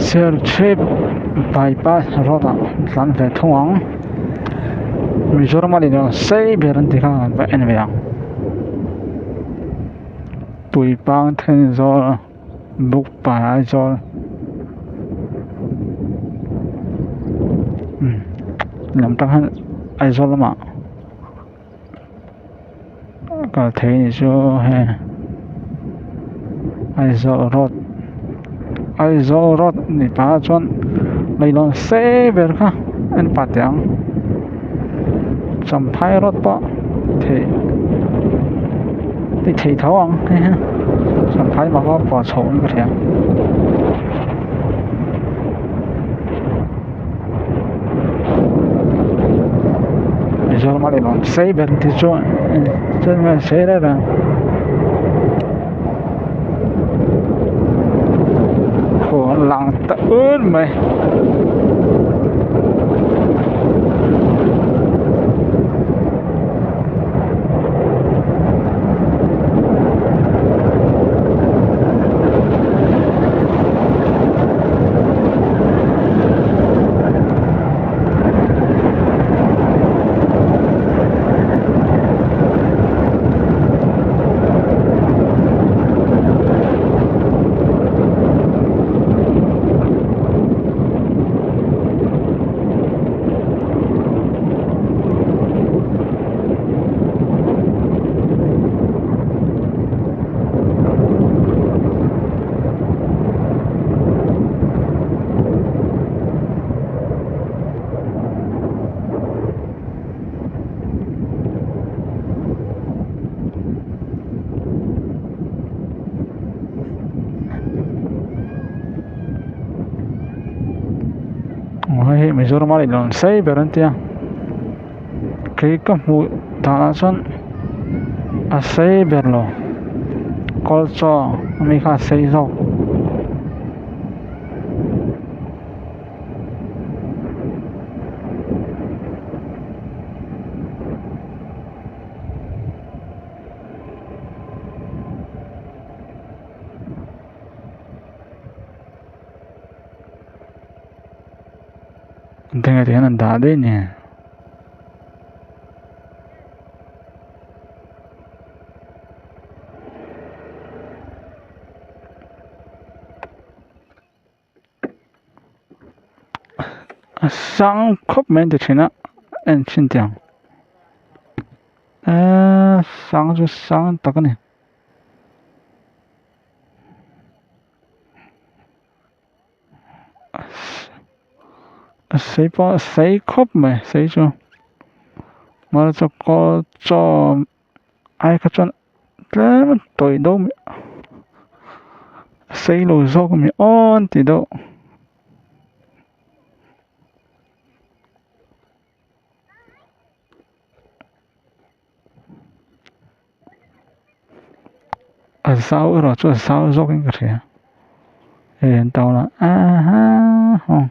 Sir trip bypass road lan ve thong Mizoram ali no sei beran tikha ba en ve tui pang then zo buk pa zo lam tang han ai zo lama ka thei ni chu he ai zo road ni pa chon lấy lon xe về ha anh bắt tiếng chăm phai rót bọ thì thấy thấu không ha chăm phai mà có bỏ sổ như thế bây giờ mà lấy lon xe về thì cho chân mà xe ra là khổ lặng ta ơn mày Ôi, Mizoram ali lon sei beran tia cái mu ta son a sei berlo kol cho mi kha sei zo tenga tiana da de ni sang khop men de china en chin tiang sang ju sang ta ka ni sei pa sei khop me sei chu mà cho có cho ai ka chon tle toi do mi sei lo zo mi on ti do a sao rồi cho sao zo cái gì hiện tao là ha không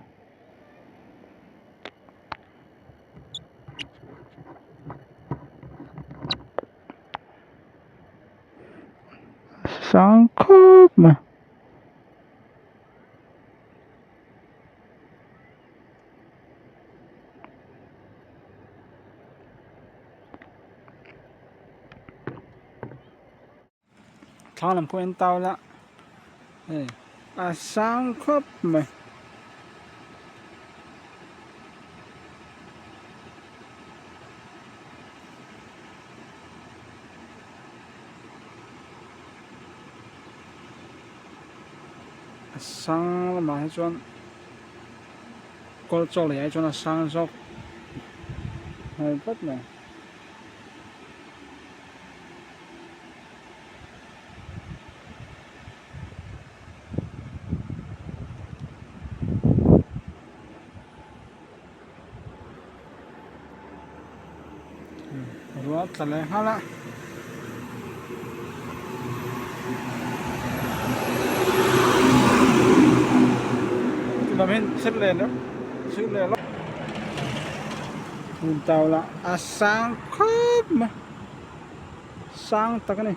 sáng khớp mà thằng làm quen tao là sáng khớp mà sáng mà hay chọn có cho lại hay chọn là sáng dọc hay bất này rồi thật là hay lắm làm hết xếp lên đó tao là sáng khớp mà sáng ta cái này